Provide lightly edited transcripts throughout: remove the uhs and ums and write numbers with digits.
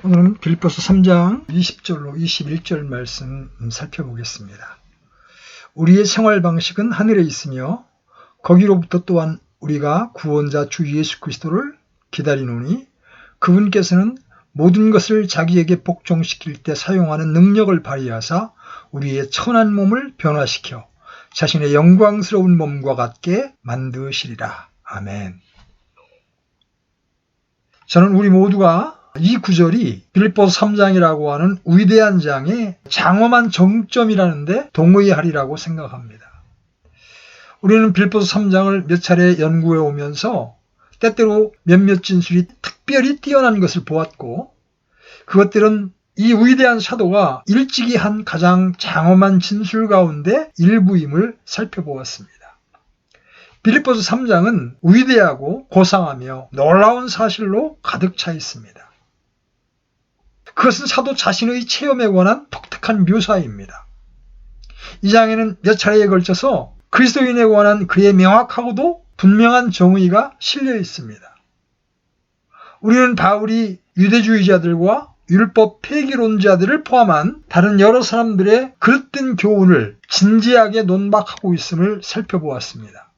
오늘은 빌립보서 3장 20절로 21절 말씀 살펴보겠습니다. 우리의 생활 방식은 하늘에 있으며 거기로부터 또한 우리가 구원자 주 예수 그리스도를 기다리노니 그분께서는 모든 것을 자기에게 복종시킬 때 사용하는 능력을 발휘하사 우리의 천한 몸을 변화시켜 자신의 영광스러운 몸과 같게 만드시리라. 아멘. 저는 우리 모두가 이 구절이 빌립보서 3장이라고 하는 위대한 장의 장엄한 정점이라는데 동의하리라고 생각합니다. 우리는 빌립보서 3장을 몇 차례 연구해 오면서 때때로 몇몇 진술이 특별히 뛰어난 것을 보았고, 그것들은 이 위대한 사도가 일찍이 한 가장 장엄한 진술 가운데 일부임을 살펴보았습니다. 빌립보서 3장은 위대하고 고상하며 놀라운 사실로 가득 차 있습니다. 그것은 사도 자신의 체험에 관한 독특한 묘사입니다. 이 장에는 몇 차례에 걸쳐서 그리스도인에 관한 그의 명확하고도 분명한 정의가 실려 있습니다. 우리는 바울이 유대주의자들과 율법 폐기론자들을 포함한 다른 여러 사람들의 그릇된 교훈을 진지하게 논박하고 있음을 살펴보았습니다.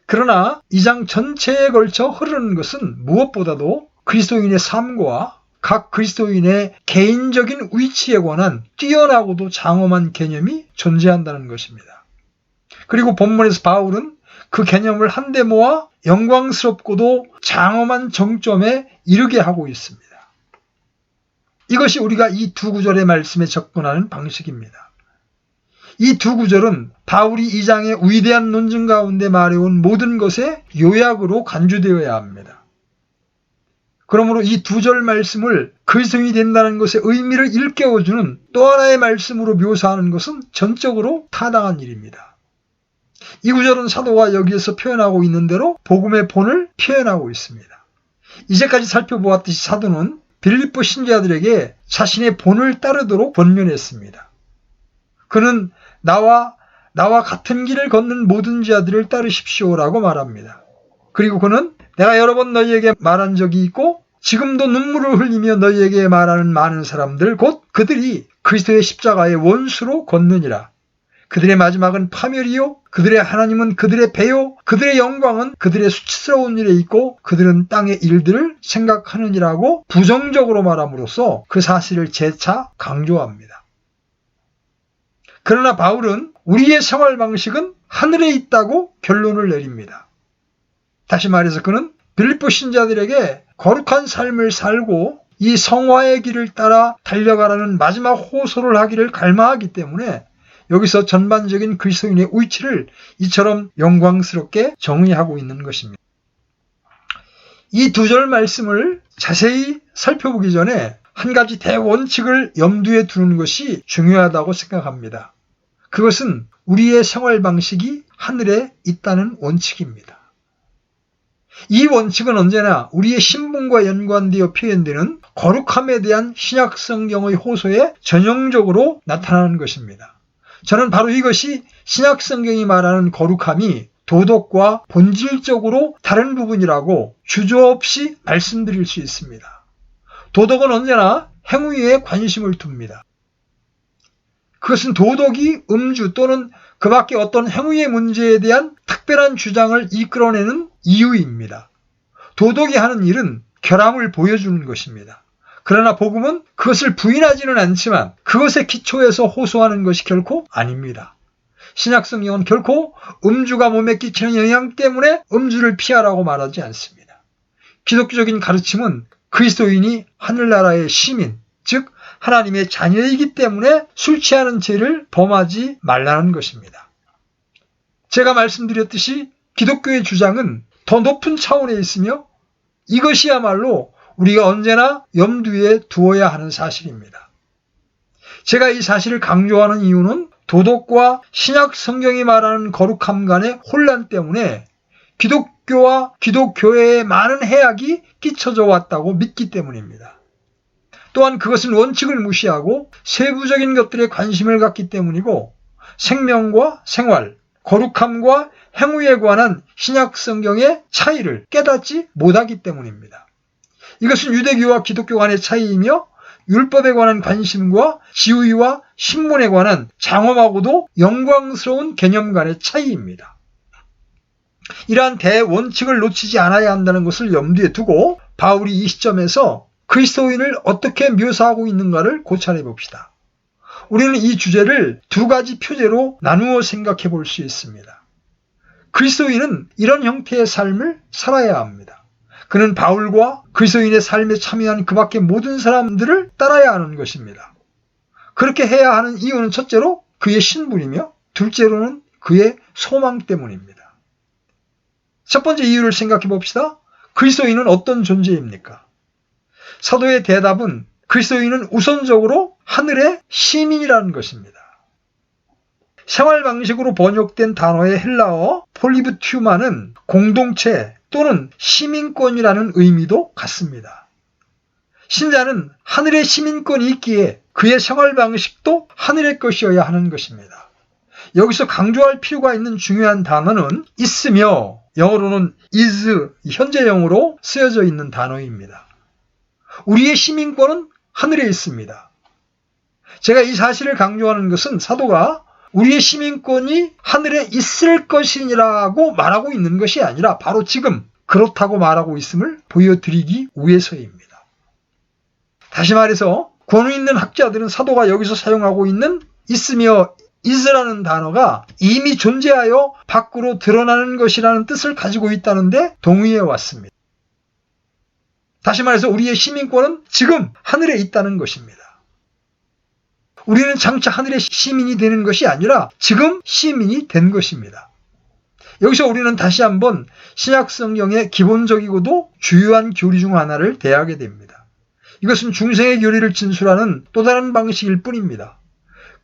그러나 이 장 전체에 걸쳐 흐르는 것은 무엇보다도 그리스도인의 삶과 각 그리스도인의 개인적인 위치에 관한 뛰어나고도 장엄한 개념이 존재한다는 것입니다. 그리고 본문에서 바울은 그 개념을 한데 모아 영광스럽고도 장엄한 정점에 이르게 하고 있습니다. 이것이 우리가 이 두 구절의 말씀에 접근하는 방식입니다. 이 두 구절은 바울이 이 장의 위대한 논증 가운데 말해온 모든 것의 요약으로 간주되어야 합니다. 그러므로 이 두 절 말씀을 그리스도인이 된다는 것의 의미를 일깨워주는 또 하나의 말씀으로 묘사하는 것은 전적으로 타당한 일입니다. 이 구절은 사도가 여기에서 표현하고 있는 대로 복음의 본을 표현하고 있습니다. 이제까지 살펴보았듯이 사도는 빌립보 신자들에게 자신의 본을 따르도록 권면했습니다. 그는 나와 같은 길을 걷는 모든 자들을 따르십시오라고 말합니다. 그리고 그는 내가 여러 번 너희에게 말한 적이 있고 지금도 눈물을 흘리며 너희에게 말하는 많은 사람들 곧 그들이 그리스도의 십자가의 원수로 걷느니라. 그들의 마지막은 파멸이요 그들의 하나님은 그들의 배요 그들의 영광은 그들의 수치스러운 일에 있고 그들은 땅의 일들을 생각하느니라고 부정적으로 말함으로써 그 사실을 재차 강조합니다. 그러나 바울은 우리의 생활 방식은 하늘에 있다고 결론을 내립니다. 다시 말해서 그는 빌립보 신자들에게 거룩한 삶을 살고 이 성화의 길을 따라 달려가라는 마지막 호소를 하기를 갈망하기 때문에 여기서 전반적인 그리스도인의 위치를 이처럼 영광스럽게 정의하고 있는 것입니다. 이 두 절 말씀을 자세히 살펴보기 전에 한 가지 대원칙을 염두에 두는 것이 중요하다고 생각합니다. 그것은 우리의 생활 방식이 하늘에 있다는 원칙입니다. 이 원칙은 언제나 우리의 신분과 연관되어 표현되는 거룩함에 대한 신약 성경의 호소에 전형적으로 나타나는 것입니다. 저는 바로 이것이 신약 성경이 말하는 거룩함이 도덕과 본질적으로 다른 부분이라고 주저없이 말씀드릴 수 있습니다. 도덕은 언제나 행위에 관심을 둡니다. 그것은 도덕이 음주 또는 그 밖에 어떤 행위의 문제에 대한 특별한 주장을 이끌어내는 이유입니다. 도덕이 하는 일은 결함을 보여주는 것입니다. 그러나 복음은 그것을 부인하지는 않지만 그것의 기초에서 호소하는 것이 결코 아닙니다. 신약 성경은 결코 음주가 몸에 끼치는 영향 때문에 음주를 피하라고 말하지 않습니다. 기독교적인 가르침은 그리스도인이 하늘나라의 시민, 즉 하나님의 자녀이기 때문에 술 취하는 죄를 범하지 말라는 것입니다. 제가 말씀드렸듯이 기독교의 주장은 더 높은 차원에 있으며 이것이야말로 우리가 언제나 염두에 두어야 하는 사실입니다. 제가 이 사실을 강조하는 이유는 도덕과 신약 성경이 말하는 거룩함 간의 혼란 때문에 기독교와 기독교회에 많은 해악이 끼쳐져 왔다고 믿기 때문입니다. 또한 그것은 원칙을 무시하고 세부적인 것들에 관심을 갖기 때문이고 생명과 생활, 거룩함과 행위에 관한 신약 성경의 차이를 깨닫지 못하기 때문입니다. 이것은 유대교와 기독교 간의 차이이며 율법에 관한 관심과 지위와 신분에 관한 장엄하고도 영광스러운 개념 간의 차이입니다. 이러한 대원칙을 놓치지 않아야 한다는 것을 염두에 두고 바울이 이 시점에서 그리스도인을 어떻게 묘사하고 있는가를 고찰해 봅시다. 우리는 이 주제를 두 가지 표제로 나누어 생각해 볼 수 있습니다. 그리스도인은 이런 형태의 삶을 살아야 합니다. 그는 바울과 그리스도인의 삶에 참여한 그 밖의 모든 사람들을 따라야 하는 것입니다. 그렇게 해야 하는 이유는 첫째로 그의 신분이며 둘째로는 그의 소망 때문입니다. 첫 번째 이유를 생각해 봅시다. 그리스도인은 어떤 존재입니까? 사도의 대답은 그리스도인은 우선적으로 하늘의 시민이라는 것입니다. 생활 방식으로 번역된 단어의 헬라어 폴리브튜마는 공동체 또는 시민권이라는 의미도 같습니다. 신자는 하늘의 시민권이 있기에 그의 생활 방식도 하늘의 것이어야 하는 것입니다. 여기서 강조할 필요가 있는 중요한 단어는 있으며 영어로는 is, 현재형으로 쓰여져 있는 단어입니다. 우리의 시민권은 하늘에 있습니다. 제가 이 사실을 강조하는 것은 사도가 우리의 시민권이 하늘에 있을 것이라고 말하고 있는 것이 아니라 바로 지금 그렇다고 말하고 있음을 보여드리기 위해서입니다. 다시 말해서 권위 있는 학자들은 사도가 여기서 사용하고 있는 있으며 is라는 단어가 이미 존재하여 밖으로 드러나는 것이라는 뜻을 가지고 있다는데 동의해 왔습니다. 다시 말해서 우리의 시민권은 지금 하늘에 있다는 것입니다. 우리는 장차 하늘의 시민이 되는 것이 아니라 지금 시민이 된 것입니다. 여기서 우리는 다시 한번 신약 성경의 기본적이고도 주요한 교리 중 하나를 대하게 됩니다. 이것은 중생의 교리를 진술하는 또 다른 방식일 뿐입니다.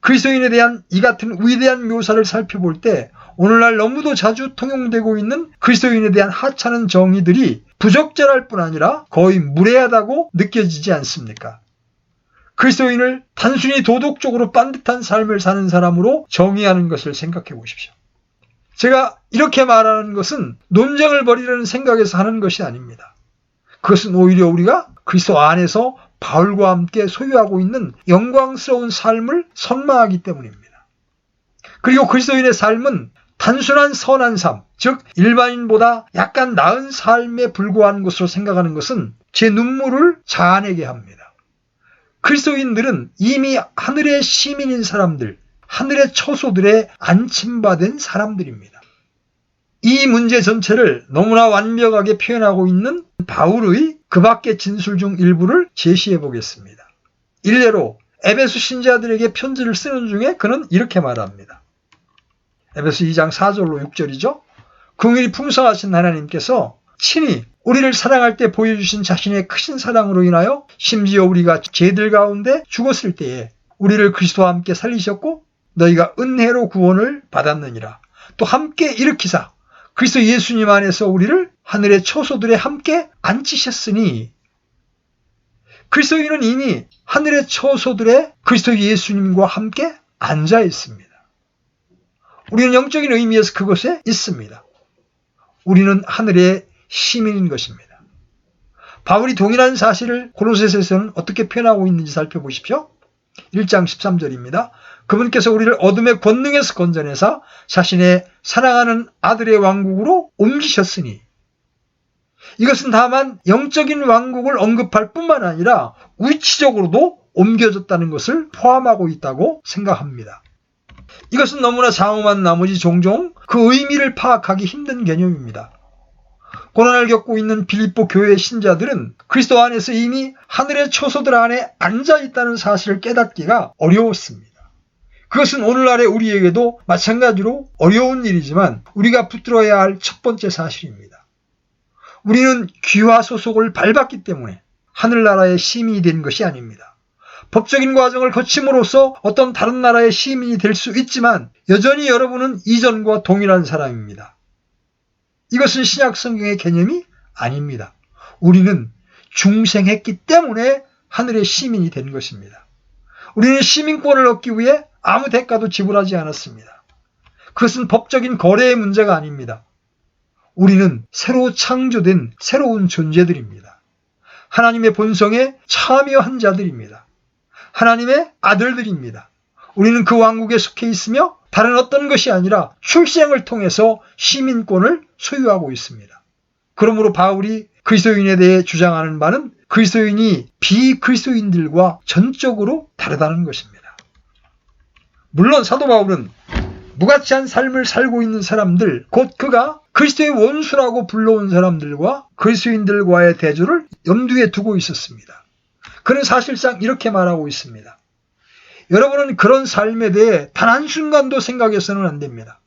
그리스도인에 대한 이 같은 위대한 묘사를 살펴볼 때 오늘날 너무도 자주 통용되고 있는 그리스도인에 대한 하찮은 정의들이 부적절할 뿐 아니라 거의 무례하다고 느껴지지 않습니까? 그리스도인을 단순히 도덕적으로 빤듯한 삶을 사는 사람으로 정의하는 것을 생각해 보십시오. 제가 이렇게 말하는 것은 논쟁을 벌이려는 생각에서 하는 것이 아닙니다. 그것은 오히려 우리가 그리스도 안에서 바울과 함께 소유하고 있는 영광스러운 삶을 선망하기 때문입니다. 그리고 그리스도인의 삶은 단순한 선한 삶, 즉 일반인보다 약간 나은 삶에 불과한 것으로 생각하는 것은 제 눈물을 자아내게 합니다. 그리스도인들은 이미 하늘의 시민인 사람들, 하늘의 처소들에 안침받은 사람들입니다. 이 문제 전체를 너무나 완벽하게 표현하고 있는 바울의 그 밖의 진술 중 일부를 제시해 보겠습니다. 일례로 에베소 신자들에게 편지를 쓰는 중에 그는 이렇게 말합니다. 에베소 2장 4절로 6절이죠. 긍휼이 풍성하신 하나님께서 친히 우리를 사랑할 때 보여주신 자신의 크신 사랑으로 인하여 심지어 우리가 죄들 가운데 죽었을 때에 우리를 그리스도와 함께 살리셨고 너희가 은혜로 구원을 받았느니라. 또 함께 일으키사 그리스도 예수님 안에서 우리를 하늘의 처소들에 함께 앉히셨으니 그리스도인은 이미 하늘의 처소들에 그리스도 예수님과 함께 앉아 있습니다. 우리는 영적인 의미에서 그곳에 있습니다. 우리는 하늘의 시민인 것입니다. 바울이 동일한 사실을 고로새서에서는 어떻게 표현하고 있는지 살펴보십시오. 1장 13절입니다. 그분께서 우리를 어둠의 권능에서 건져내사 자신의 사랑하는 아들의 왕국으로 옮기셨으니 이것은 다만 영적인 왕국을 언급할 뿐만 아니라 위치적으로도 옮겨졌다는 것을 포함하고 있다고 생각합니다. 이것은 너무나 장엄한 나머지 종종 그 의미를 파악하기 힘든 개념입니다. 고난을 겪고 있는 빌립보 교회 신자들은 그리스도 안에서 이미 하늘의 처소들 안에 앉아있다는 사실을 깨닫기가 어려웠습니다. 그것은 오늘날의 우리에게도 마찬가지로 어려운 일이지만 우리가 붙들어야 할 첫 번째 사실입니다. 우리는 귀화 소속을 밟았기 때문에 하늘나라의 시민이 된 것이 아닙니다. 법적인 과정을 거침으로써 어떤 다른 나라의 시민이 될 수 있지만 여전히 여러분은 이전과 동일한 사람입니다. 이것은 신약 성경의 개념이 아닙니다. 우리는 중생했기 때문에 하늘의 시민이 된 것입니다. 우리는 시민권을 얻기 위해 아무 대가도 지불하지 않았습니다. 그것은 법적인 거래의 문제가 아닙니다. 우리는 새로 창조된 새로운 존재들입니다. 하나님의 본성에 참여한 자들입니다. 하나님의 아들들입니다. 우리는 그 왕국에 속해 있으며 다른 어떤 것이 아니라 출생을 통해서 시민권을 소유하고 있습니다. 그러므로 바울이 그리스도인에 대해 주장하는 바는 그리스도인이 비그리스도인들과 전적으로 다르다는 것입니다. 물론 사도 바울은 무가치한 삶을 살고 있는 사람들, 곧 그가 그리스도의 원수라고 불러온 사람들과 그리스도인들과의 대조를 염두에 두고 있었습니다. 그는 사실상 이렇게 말하고 있습니다. 여러분은 그런 삶에 대해 단 한순간도 생각해서는 안 됩니다.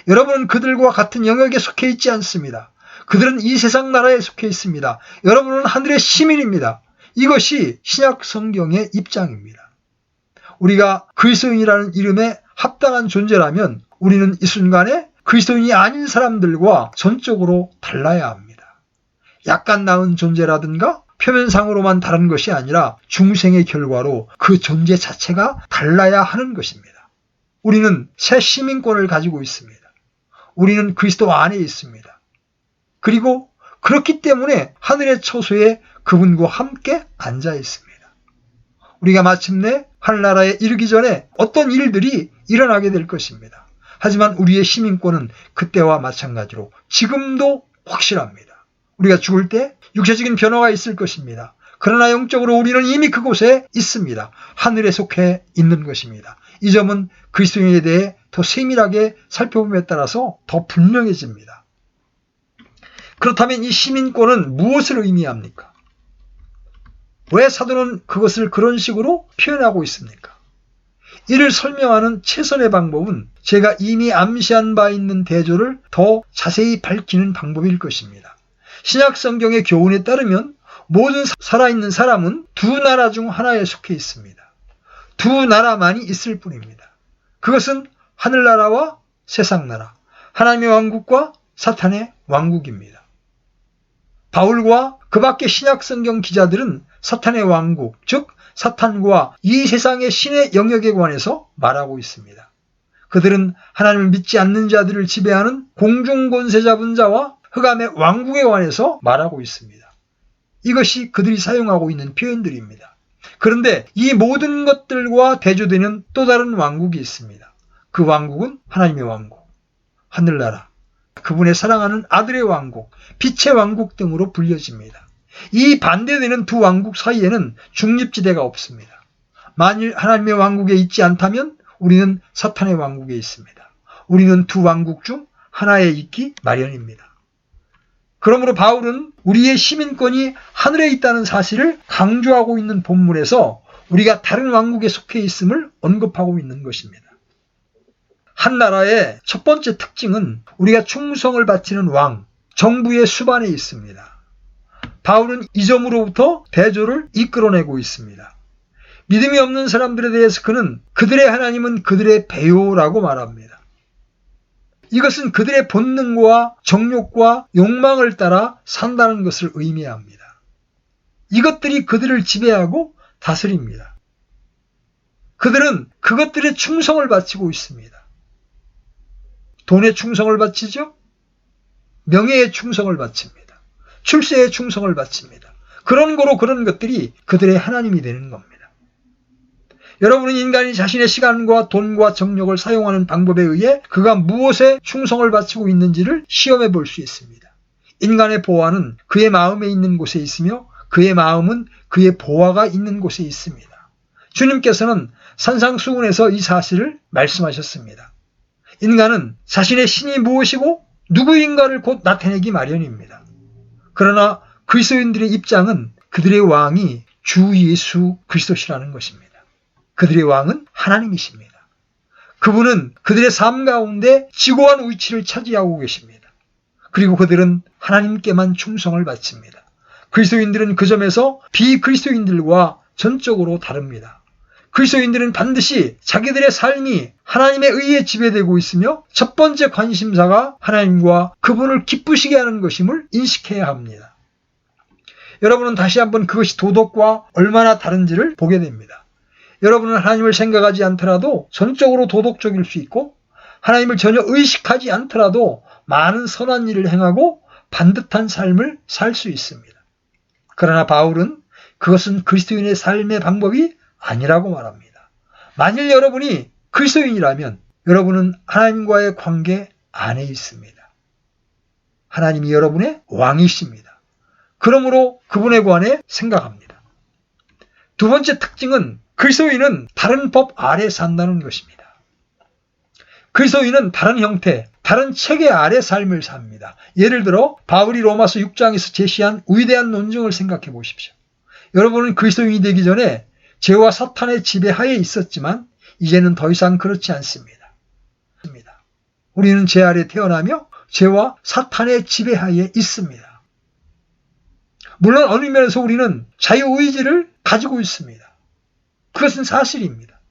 여러분은 그들과 같은 영역에 속해 있지 않습니다. 그들은 이 세상 나라에 속해 있습니다. 여러분은 하늘의 시민입니다. 이것이 신약 성경의 입장입니다. 우리가 그리스도인이라는 이름에 합당한 존재라면 우리는 이 순간에 그리스도인이 아닌 사람들과 전적으로 달라야 합니다. 약간 나은 존재라든가 표면상으로만 다른 것이 아니라 중생의 결과로 그 존재 자체가 달라야 하는 것입니다. 우리는 새 시민권을 가지고 있습니다. 우리는 그리스도 안에 있습니다. 그리고 그렇기 때문에 하늘의 처소에 그분과 함께 앉아 있습니다. 우리가 마침내 하늘나라에 이르기 전에 어떤 일들이 일어나게 될 것입니다. 하지만 우리의 시민권은 그때와 마찬가지로 지금도 확실합니다. 우리가 죽을 때 육체적인 변화가 있을 것입니다. 그러나 영적으로 우리는 이미 그곳에 있습니다. 하늘에 속해 있는 것입니다. 이 점은 그리스도인에 대해 더 세밀하게 살펴봄에 따라서 더 분명해집니다. 그렇다면 이 시민권은 무엇을 의미합니까? 왜 사도는 그것을 그런 식으로 표현하고 있습니까? 이를 설명하는 최선의 방법은 제가 이미 암시한 바 있는 대조를 더 자세히 밝히는 방법일 것입니다. 신약 성경의 교훈에 따르면 모든 살아있는 사람은 두 나라 중 하나에 속해 있습니다. 두 나라만이 있을 뿐입니다. 그것은 하늘나라와 세상나라, 하나님의 왕국과 사탄의 왕국입니다. 바울과 그 밖의 신약 성경 기자들은 사탄의 왕국, 즉 사탄과 이 세상의 신의 영역에 관해서 말하고 있습니다. 그들은 하나님을 믿지 않는 자들을 지배하는 공중권세 잡은 자와 흑암의 왕국에 관해서 말하고 있습니다. 이것이 그들이 사용하고 있는 표현들입니다. 그런데 이 모든 것들과 대조되는 또 다른 왕국이 있습니다. 그 왕국은 하나님의 왕국, 하늘나라, 그분의 사랑하는 아들의 왕국, 빛의 왕국 등으로 불려집니다. 이 반대되는 두 왕국 사이에는 중립지대가 없습니다. 만일 하나님의 왕국에 있지 않다면 우리는 사탄의 왕국에 있습니다. 우리는 두 왕국 중 하나에 있기 마련입니다. 그러므로 바울은 우리의 시민권이 하늘에 있다는 사실을 강조하고 있는 본문에서 우리가 다른 왕국에 속해 있음을 언급하고 있는 것입니다. 한 나라의 첫 번째 특징은 우리가 충성을 바치는 왕, 정부의 수반에 있습니다. 바울은 이 점으로부터 대조를 이끌어내고 있습니다. 믿음이 없는 사람들에 대해서 그는 그들의 하나님은 그들의 배요라고 말합니다. 이것은 그들의 본능과 정욕과 욕망을 따라 산다는 것을 의미합니다. 이것들이 그들을 지배하고 다스립니다. 그들은 그것들에 충성을 바치고 있습니다. 돈에 충성을 바치죠? 명예에 충성을 바칩니다. 출세에 충성을 바칩니다. 그런 거로 그런 것들이 그들의 하나님이 되는 겁니다. 여러분은 인간이 자신의 시간과 돈과 정력을 사용하는 방법에 의해 그가 무엇에 충성을 바치고 있는지를 시험해 볼 수 있습니다. 인간의 보화는 그의 마음에 있는 곳에 있으며 그의 마음은 그의 보화가 있는 곳에 있습니다. 주님께서는 산상수훈에서 이 사실을 말씀하셨습니다. 인간은 자신의 신이 무엇이고 누구인가를 곧 나타내기 마련입니다. 그러나 그리스도인들의 입장은 그들의 왕이 주 예수 그리스도시라는 것입니다. 그들의 왕은 하나님이십니다. 그분은 그들의 삶 가운데 지고한 위치를 차지하고 계십니다. 그리고 그들은 하나님께만 충성을 바칩니다. 그리스도인들은 그 점에서 비그리스도인들과 전적으로 다릅니다. 그리스도인들은 반드시 자기들의 삶이 하나님에 의해 지배되고 있으며 첫 번째 관심사가 하나님과 그분을 기쁘시게 하는 것임을 인식해야 합니다. 여러분은 다시 한번 그것이 도덕과 얼마나 다른지를 보게 됩니다. 여러분은 하나님을 생각하지 않더라도 전적으로 도덕적일 수 있고 하나님을 전혀 의식하지 않더라도 많은 선한 일을 행하고 반듯한 삶을 살 수 있습니다. 그러나 바울은 그것은 그리스도인의 삶의 방법이 아니라고 말합니다. 만일 여러분이 그리스도인이라면 여러분은 하나님과의 관계 안에 있습니다. 하나님이 여러분의 왕이십니다. 그러므로 그분에 관해 생각합니다. 두 번째 특징은 그리스도인은 다른 법 아래 산다는 것입니다. 그리스도인은 다른 형태, 다른 체계 아래 삶을 삽니다. 예를 들어 바울이 로마서 6장에서 제시한 위대한 논증을 생각해 보십시오. 여러분은 그리스도인이 되기 전에 죄와 사탄의 지배하에 있었지만 이제는 더 이상 그렇지 않습니다. 우리는 죄 아래 태어나며 죄와 사탄의 지배하에 있습니다. 물론 어느 면에서 우리는 자유의지를 가지고 있습니다. 그것은 사실입니다.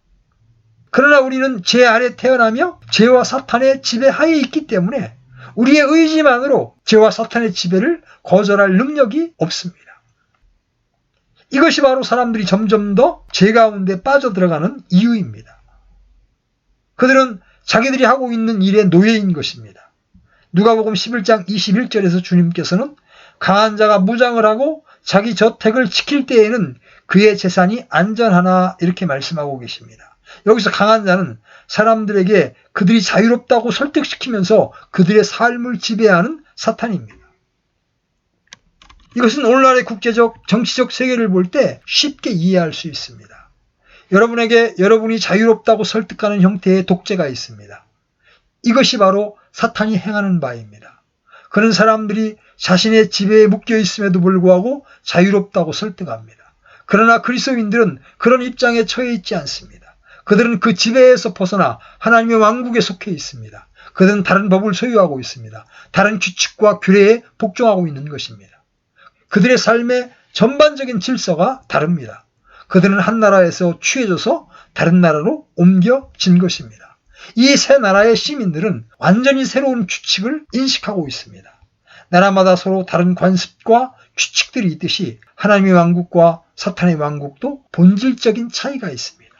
그러나 우리는 죄 아래 태어나며 죄와 사탄의 지배하에 있기 때문에 우리의 의지만으로 죄와 사탄의 지배를 거절할 능력이 없습니다. 이것이 바로 사람들이 점점 더 죄 가운데 빠져들어가는 이유입니다. 그들은 자기들이 하고 있는 일에 노예인 것입니다. 누가복음 11장 21절에서 주님께서는 강한 자가 무장을 하고 자기 저택을 지킬 때에는 그의 재산이 안전하나 이렇게 말씀하고 계십니다. 여기서 강한 자는 사람들에게 그들이 자유롭다고 설득시키면서 그들의 삶을 지배하는 사탄입니다. 이것은 오늘날의 국제적, 정치적 세계를 볼 때 쉽게 이해할 수 있습니다. 여러분에게 여러분이 자유롭다고 설득하는 형태의 독재가 있습니다. 이것이 바로 사탄이 행하는 바입니다. 그런 사람들이 자신의 지배에 묶여 있음에도 불구하고 자유롭다고 설득합니다. 그러나 그리스도인들은 그런 입장에 처해 있지 않습니다. 그들은 그 지배에서 벗어나 하나님의 왕국에 속해 있습니다. 그들은 다른 법을 소유하고 있습니다. 다른 규칙과 규례에 복종하고 있는 것입니다. 그들의 삶의 전반적인 질서가 다릅니다. 그들은 한 나라에서 취해져서 다른 나라로 옮겨진 것입니다. 이 새 나라의 시민들은 완전히 새로운 규칙을 인식하고 있습니다. 나라마다 서로 다른 관습과 규칙들이 있듯이 하나님의 왕국과 사탄의 왕국도 본질적인 차이가 있습니다.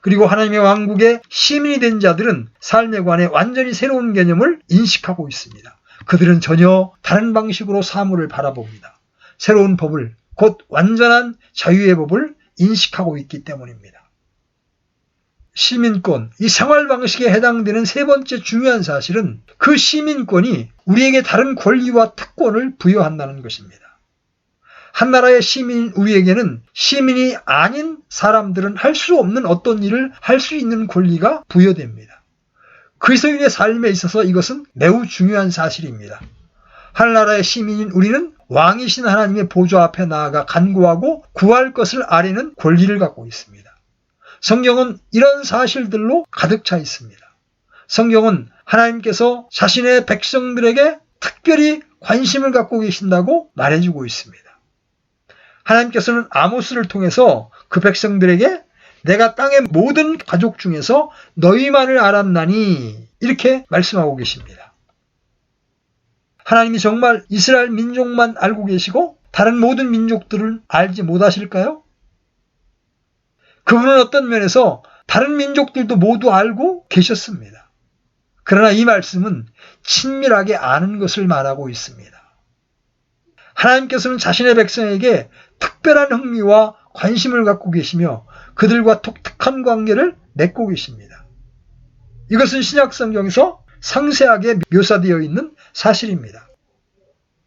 그리고 하나님의 왕국의 시민이 된 자들은 삶에 관해 완전히 새로운 개념을 인식하고 있습니다. 그들은 전혀 다른 방식으로 사물을 바라봅니다. 새로운 법을, 곧 완전한 자유의 법을 인식하고 있기 때문입니다. 시민권, 이 생활 방식에 해당되는 세 번째 중요한 사실은 그 시민권이 우리에게 다른 권리와 특권을 부여한다는 것입니다. 한 나라의 시민인 우리에게는 시민이 아닌 사람들은 할 수 없는 어떤 일을 할 수 있는 권리가 부여됩니다. 그리스도인의 삶에 있어서 이것은 매우 중요한 사실입니다. 한 나라의 시민인 우리는 왕이신 하나님의 보좌 앞에 나아가 간구하고 구할 것을 아뢰는 권리를 갖고 있습니다. 성경은 이런 사실들로 가득 차 있습니다. 성경은 하나님께서 자신의 백성들에게 특별히 관심을 갖고 계신다고 말해주고 있습니다. 하나님께서는 아모스를 통해서 그 백성들에게 내가 땅의 모든 가족 중에서 너희만을 알았나니 이렇게 말씀하고 계십니다. 하나님이 정말 이스라엘 민족만 알고 계시고 다른 모든 민족들은 알지 못하실까요? 그분은 어떤 면에서 다른 민족들도 모두 알고 계셨습니다. 그러나 이 말씀은 친밀하게 아는 것을 말하고 있습니다. 하나님께서는 자신의 백성에게 특별한 흥미와 관심을 갖고 계시며 그들과 독특한 관계를 맺고 계십니다. 이것은 신약 성경에서 상세하게 묘사되어 있는 사실입니다.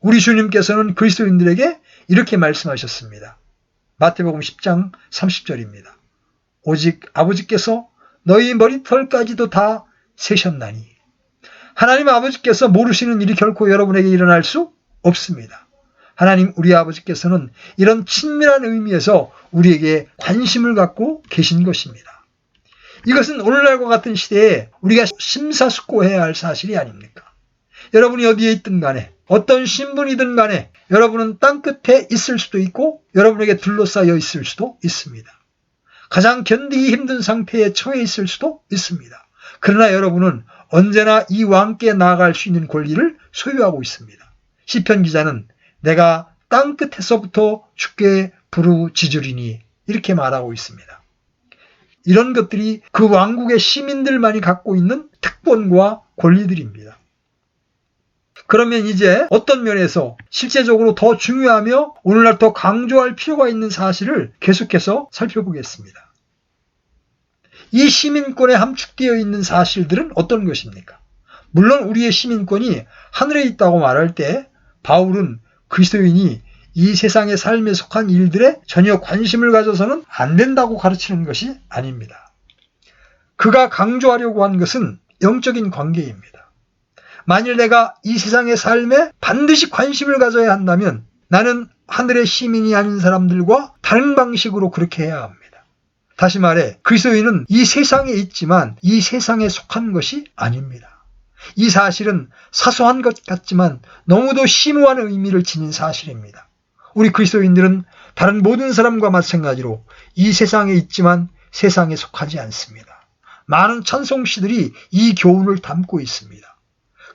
우리 주님께서는 그리스도인들에게 이렇게 말씀하셨습니다. 마태복음 10장 30절입니다. 오직 아버지께서 너희 머리털까지도 다 세셨나니. 하나님 아버지께서 모르시는 일이 결코 여러분에게 일어날 수 없습니다. 하나님 우리 아버지께서는 이런 친밀한 의미에서 우리에게 관심을 갖고 계신 것입니다. 이것은 오늘날과 같은 시대에 우리가 심사숙고해야 할 사실이 아닙니까? 여러분이 어디에 있든 간에 어떤 신분이든 간에 여러분은 땅끝에 있을 수도 있고 여러분에게 둘러싸여 있을 수도 있습니다. 가장 견디기 힘든 상태에 처해 있을 수도 있습니다. 그러나 여러분은 언제나 이 왕께 나아갈 수 있는 권리를 소유하고 있습니다. 시편 기자는 내가 땅끝에서부터 주께 부르짖으리니 이렇게 말하고 있습니다. 이런 것들이 그 왕국의 시민들만이 갖고 있는 특권과 권리들입니다. 그러면 이제 어떤 면에서 실제적으로 더 중요하며 오늘날 더 강조할 필요가 있는 사실을 계속해서 살펴보겠습니다. 이 시민권에 함축되어 있는 사실들은 어떤 것입니까? 물론 우리의 시민권이 하늘에 있다고 말할 때 바울은 그리스도인이 이 세상의 삶에 속한 일들에 전혀 관심을 가져서는 안 된다고 가르치는 것이 아닙니다. 그가 강조하려고 한 것은 영적인 관계입니다. 만일 내가 이 세상의 삶에 반드시 관심을 가져야 한다면 나는 하늘의 시민이 아닌 사람들과 다른 방식으로 그렇게 해야 합니다. 다시 말해 그리스도인은 이 세상에 있지만 이 세상에 속한 것이 아닙니다. 이 사실은 사소한 것 같지만 너무도 심오한 의미를 지닌 사실입니다. 우리 그리스도인들은 다른 모든 사람과 마찬가지로 이 세상에 있지만 세상에 속하지 않습니다. 많은 찬송시들이 이 교훈을 담고 있습니다.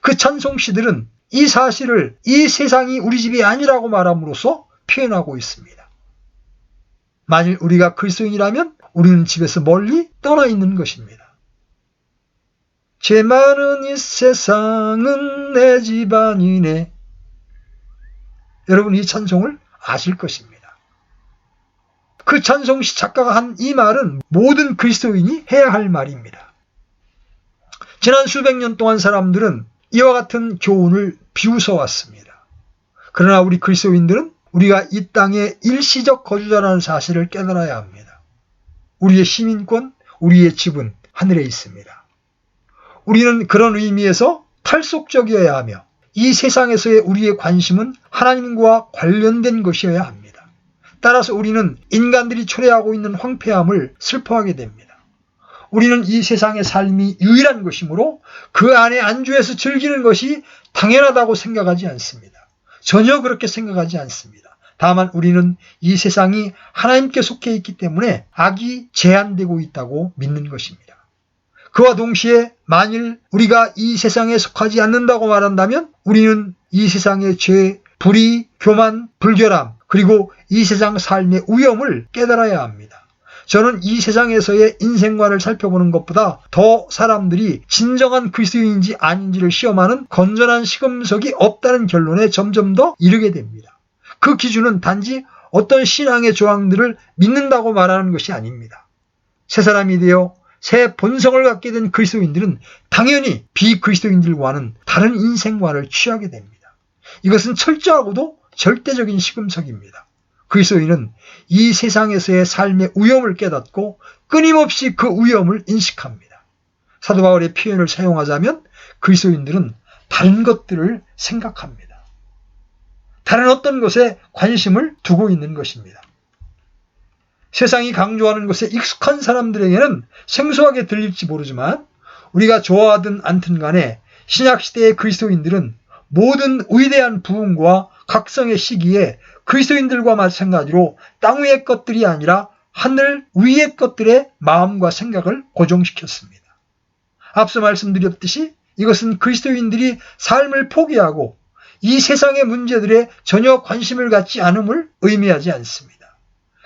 그 찬송시들은 이 사실을 이 세상이 우리 집이 아니라고 말함으로써 표현하고 있습니다. 만일 우리가 그리스도인이라면 우리는 집에서 멀리 떠나 있는 것입니다. 죄 많은 이 세상은 내 집 아니네. 여러분 이 찬송을 아실 것입니다. 그 찬송시 작가가 한 이 말은 모든 그리스도인이 해야 할 말입니다. 지난 수백 년 동안 사람들은 이와 같은 교훈을 비웃어 왔습니다. 그러나 우리 그리스도인들은 우리가 이 땅의 일시적 거주자라는 사실을 깨달아야 합니다. 우리의 시민권, 우리의 집은 하늘에 있습니다. 우리는 그런 의미에서 탈속적이어야 하며 이 세상에서의 우리의 관심은 하나님과 관련된 것이어야 합니다. 따라서 우리는 인간들이 초래하고 있는 황폐함을 슬퍼하게 됩니다. 우리는 이 세상의 삶이 유일한 것이므로 그 안에 안주해서 즐기는 것이 당연하다고 생각하지 않습니다. 전혀 그렇게 생각하지 않습니다. 다만 우리는 이 세상이 하나님께 속해 있기 때문에 악이 제한되고 있다고 믿는 것입니다. 그와 동시에 만일 우리가 이 세상에 속하지 않는다고 말한다면 우리는 이 세상의 죄, 불의, 교만, 불결함 그리고 이 세상 삶의 위험을 깨달아야 합니다. 저는 이 세상에서의 인생관을 살펴보는 것보다 더 사람들이 진정한 그리스도인인지 아닌지를 시험하는 건전한 시금석이 없다는 결론에 점점 더 이르게 됩니다. 그 기준은 단지 어떤 신앙의 조항들을 믿는다고 말하는 것이 아닙니다. 새 사람이 되어 새 본성을 갖게 된 그리스도인들은 당연히 비그리스도인들과는 다른 인생관을 취하게 됩니다. 이것은 철저하고도 절대적인 시금석입니다. 그리스도인은 이 세상에서의 삶의 위험을 깨닫고 끊임없이 그 위험을 인식합니다. 사도 바울의 표현을 사용하자면 그리스도인들은 다른 것들을 생각합니다. 다른 어떤 것에 관심을 두고 있는 것입니다. 세상이 강조하는 것에 익숙한 사람들에게는 생소하게 들릴지 모르지만 우리가 좋아하든 않든 간에 신약시대의 그리스도인들은 모든 위대한 부흥과 각성의 시기에 그리스도인들과 마찬가지로 땅 위의 것들이 아니라 하늘 위의 것들의 마음과 생각을 고정시켰습니다. 앞서 말씀드렸듯이 이것은 그리스도인들이 삶을 포기하고 이 세상의 문제들에 전혀 관심을 갖지 않음을 의미하지 않습니다.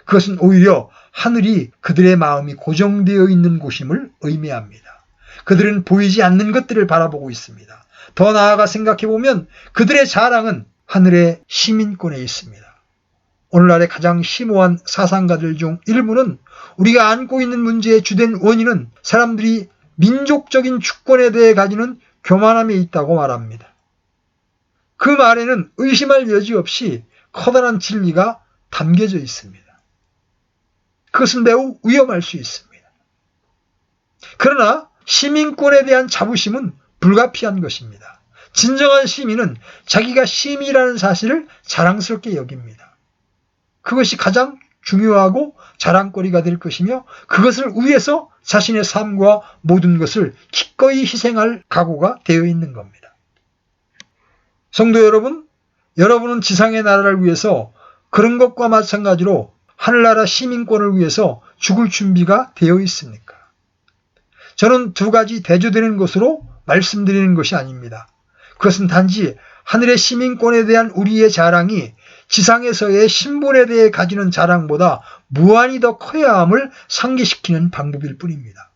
그것은 오히려 하늘이 그들의 마음이 고정되어 있는 곳임을 의미합니다. 그들은 보이지 않는 것들을 바라보고 있습니다. 더 나아가 생각해보면 그들의 자랑은 하늘의 시민권에 있습니다. 오늘날의 가장 심오한 사상가들 중 일부는 우리가 안고 있는 문제의 주된 원인은 사람들이 민족적인 주권에 대해 가지는 교만함에 있다고 말합니다. 그 말에는 의심할 여지 없이 커다란 진리가 담겨져 있습니다. 그것은 매우 위험할 수 있습니다. 그러나 시민권에 대한 자부심은 불가피한 것입니다. 진정한 시민은 자기가 시민이라는 사실을 자랑스럽게 여깁니다. 그것이 가장 중요하고 자랑거리가 될 것이며 그것을 위해서 자신의 삶과 모든 것을 기꺼이 희생할 각오가 되어 있는 겁니다. 성도 여러분, 여러분은 지상의 나라를 위해서 그런 것과 마찬가지로 하늘나라 시민권을 위해서 죽을 준비가 되어 있습니까? 저는 두 가지 대조되는 것으로 말씀드리는 것이 아닙니다. 그것은 단지 하늘의 시민권에 대한 우리의 자랑이 지상에서의 신분에 대해 가지는 자랑보다 무한히 더 커야 함을 상기시키는 방법일 뿐입니다.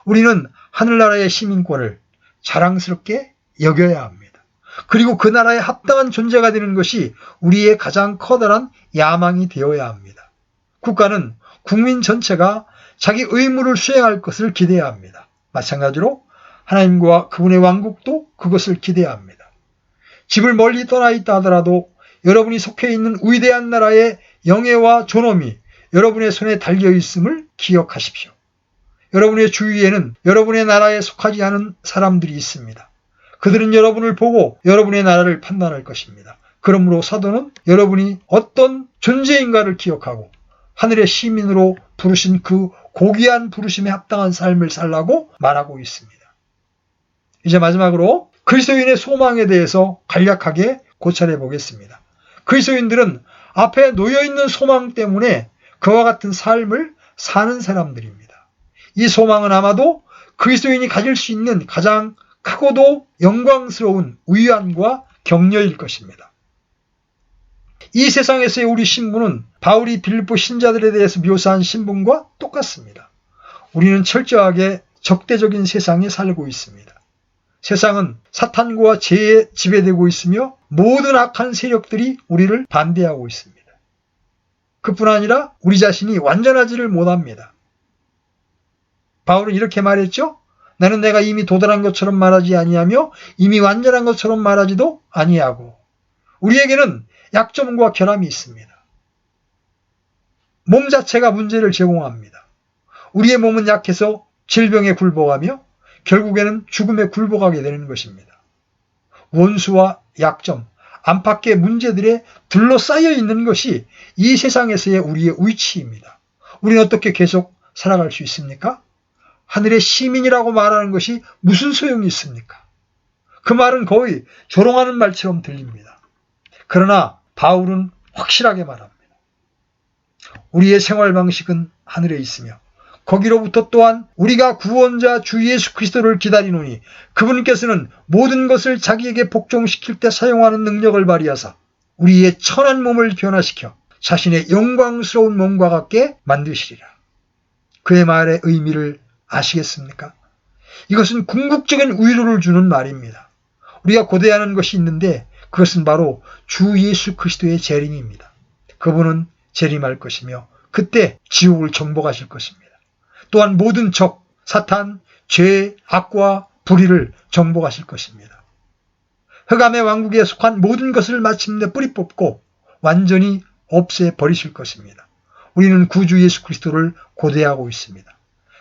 우리는 하늘나라의 시민권을 자랑스럽게 여겨야 합니다. 그리고 그 나라에 합당한 존재가 되는 것이 우리의 가장 커다란 야망이 되어야 합니다. 국가는 국민 전체가 자기 의무를 수행할 것을 기대해야 합니다. 마찬가지로 하나님과 그분의 왕국도 그것을 기대해야 합니다. 집을 멀리 떠나 있다 하더라도 여러분이 속해 있는 위대한 나라의 영예와 존엄이 여러분의 손에 달려 있음을 기억하십시오. 여러분의 주위에는 여러분의 나라에 속하지 않은 사람들이 있습니다. 그들은 여러분을 보고 여러분의 나라를 판단할 것입니다. 그러므로 사도는 여러분이 어떤 존재인가를 기억하고 하늘의 시민으로 부르신 그 고귀한 부르심에 합당한 삶을 살라고 말하고 있습니다. 이제 마지막으로 그리스도인의 소망에 대해서 간략하게 고찰해 보겠습니다. 그리스도인들은 앞에 놓여있는 소망 때문에 그와 같은 삶을 사는 사람들입니다. 이 소망은 아마도 그리스도인이 가질 수 있는 가장 크고도 영광스러운 위안과 격려일 것입니다. 이 세상에서의 우리 신분은 바울이 빌립보 신자들에 대해서 묘사한 신분과 똑같습니다. 우리는 철저하게 적대적인 세상에 살고 있습니다. 세상은 사탄과 죄에 지배되고 있으며 모든 악한 세력들이 우리를 반대하고 있습니다. 그뿐 아니라 우리 자신이 완전하지를 못합니다. 바울은 이렇게 말했죠. 나는 내가 이미 도달한 것처럼 말하지 아니하며 이미 완전한 것처럼 말하지도 아니하고. 우리에게는 약점과 결함이 있습니다. 몸 자체가 문제를 제공합니다. 우리의 몸은 약해서 질병에 굴복하며 결국에는 죽음에 굴복하게 되는 것입니다. 원수와 약점, 안팎의 문제들에 둘러싸여 있는 것이 이 세상에서의 우리의 위치입니다. 우리는 어떻게 계속 살아갈 수 있습니까? 하늘의 시민이라고 말하는 것이 무슨 소용이 있습니까? 그 말은 거의 조롱하는 말처럼 들립니다. 그러나 바울은 확실하게 말합니다. 우리의 생활 방식은 하늘에 있으며 거기로부터 또한 우리가 구원자 주 예수 그리스도를 기다리노니 그분께서는 모든 것을 자기에게 복종시킬 때 사용하는 능력을 발휘하사 우리의 천한 몸을 변화시켜 자신의 영광스러운 몸과 같게 만드시리라. 그의 말의 의미를 아시겠습니까? 이것은 궁극적인 위로를 주는 말입니다. 우리가 고대하는 것이 있는데 그것은 바로 주 예수 그리스도의 재림입니다. 그분은 재림할 것이며 그때 지옥을 정복하실 것입니다. 또한 모든 적, 사탄, 죄, 악과 불의를 정복하실 것입니다. 흑암의 왕국에 속한 모든 것을 마침내 뿌리 뽑고 완전히 없애버리실 것입니다. 우리는 구주 예수 그리스도를 고대하고 있습니다.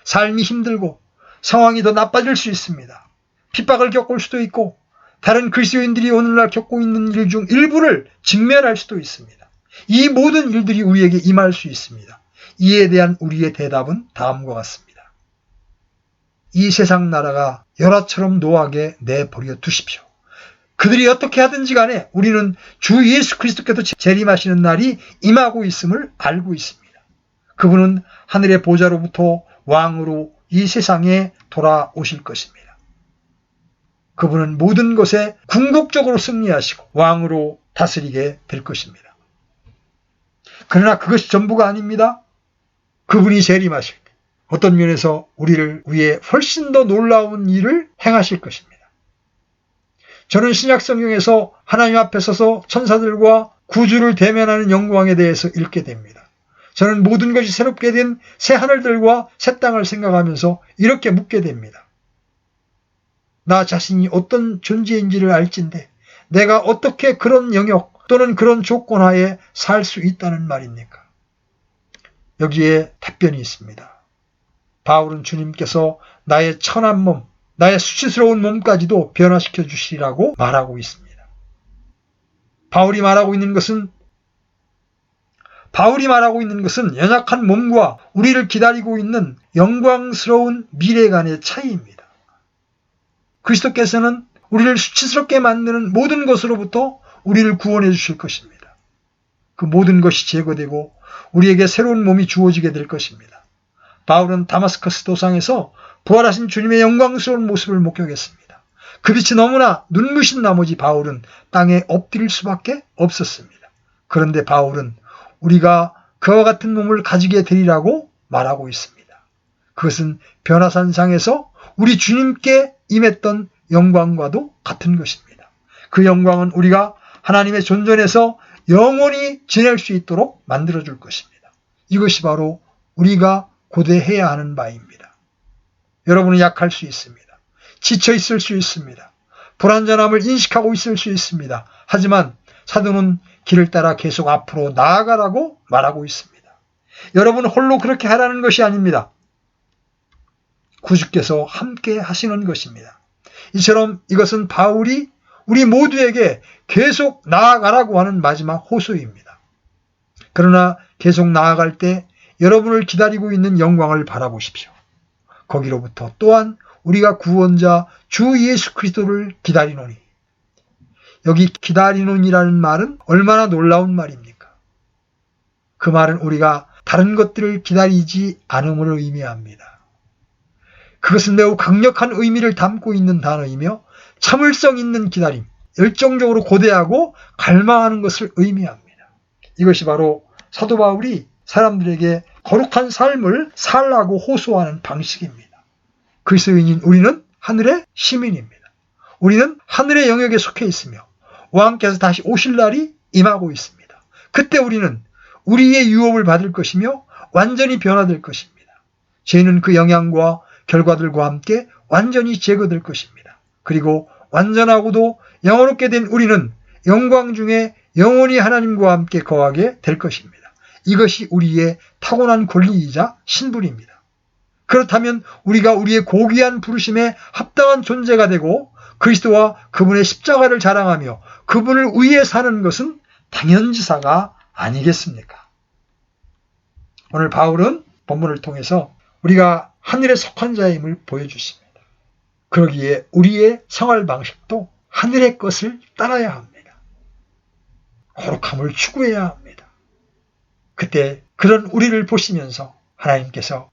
삶이 힘들고 상황이 더 나빠질 수 있습니다. 핍박을 겪을 수도 있고 다른 그리스도인들이 오늘날 겪고 있는 일 중 일부를 직면할 수도 있습니다. 이 모든 일들이 우리에게 임할 수 있습니다. 이에 대한 우리의 대답은 다음과 같습니다. 이 세상 나라가 열화처럼 노하게 내버려 두십시오. 그들이 어떻게 하든지 간에 우리는 주 예수 그리스도께서 재림하시는 날이 임하고 있음을 알고 있습니다. 그분은 하늘의 보좌로부터 왕으로 이 세상에 돌아오실 것입니다. 그분은 모든 것에 궁극적으로 승리하시고 왕으로 다스리게 될 것입니다. 그러나 그것이 전부가 아닙니다. 그분이 재림하실 때 어떤 면에서 우리를 위해 훨씬 더 놀라운 일을 행하실 것입니다. 저는 신약 성경에서 하나님 앞에 서서 천사들과 구주를 대면하는 영광에 대해서 읽게 됩니다. 저는 모든 것이 새롭게 된 새 하늘들과 새 땅을 생각하면서 이렇게 묻게 됩니다. 나 자신이 어떤 존재인지를 알진데 내가 어떻게 그런 영역 또는 그런 조건 하에 살 수 있다는 말입니까? 여기에 답변이 있습니다. 바울은 주님께서 나의 천한 몸, 나의 수치스러운 몸까지도 변화시켜 주시리라고 말하고 있습니다. 바울이 말하고 있는 것은 연약한 몸과 우리를 기다리고 있는 영광스러운 미래 간의 차이입니다. 그리스도께서는 우리를 수치스럽게 만드는 모든 것으로부터 우리를 구원해 주실 것입니다. 그 모든 것이 제거되고 우리에게 새로운 몸이 주어지게 될 것입니다. 바울은 다마스커스 도상에서 부활하신 주님의 영광스러운 모습을 목격했습니다. 그 빛이 너무나 눈부신 나머지 바울은 땅에 엎드릴 수밖에 없었습니다. 그런데 바울은 우리가 그와 같은 몸을 가지게 되리라고 말하고 있습니다. 그것은 변화산상에서 우리 주님께 임했던 영광과도 같은 것입니다. 그 영광은 우리가 하나님의 존전에서 영원히 지낼 수 있도록 만들어줄 것입니다. 이것이 바로 우리가 고대해야 하는 바입니다. 여러분은 약할 수 있습니다. 지쳐 있을 수 있습니다. 불완전함을 인식하고 있을 수 있습니다. 하지만 사도는 길을 따라 계속 앞으로 나아가라고 말하고 있습니다. 여러분 홀로 그렇게 하라는 것이 아닙니다. 구주께서 함께 하시는 것입니다. 이처럼 이것은 바울이 우리 모두에게 계속 나아가라고 하는 마지막 호소입니다. 그러나 계속 나아갈 때 여러분을 기다리고 있는 영광을 바라보십시오. 거기로부터 또한 우리가 구원자 주 예수 그리스도를 기다리노니. 여기 기다리노니라는 말은 얼마나 놀라운 말입니까? 그 말은 우리가 다른 것들을 기다리지 않음을 의미합니다. 그것은 매우 강력한 의미를 담고 있는 단어이며 참을성 있는 기다림, 열정적으로 고대하고 갈망하는 것을 의미합니다. 이것이 바로 사도 바울이 사람들에게 거룩한 삶을 살라고 호소하는 방식입니다. 그리스도인인 우리는 하늘의 시민입니다. 우리는 하늘의 영역에 속해 있으며 왕께서 다시 오실 날이 임하고 있습니다. 그때 우리는 우리의 유업을 받을 것이며 완전히 변화될 것입니다. 죄는 그 영향과 결과들과 함께 완전히 제거될 것입니다. 그리고 완전하고도 영원롭게 된 우리는 영광 중에 영원히 하나님과 함께 거하게 될 것입니다. 이것이 우리의 타고난 권리이자 신분입니다. 그렇다면 우리가 우리의 고귀한 부르심에 합당한 존재가 되고 그리스도와 그분의 십자가를 자랑하며 그분을 위해 사는 것은 당연지사가 아니겠습니까? 오늘 바울은 본문을 통해서 우리가 하늘에 속한 자임을 보여주십니다. 그러기에 우리의 생활 방식도 하늘의 것을 따라야 합니다. 거룩함을 추구해야 합니다. 그때 그런 우리를 보시면서 하나님께서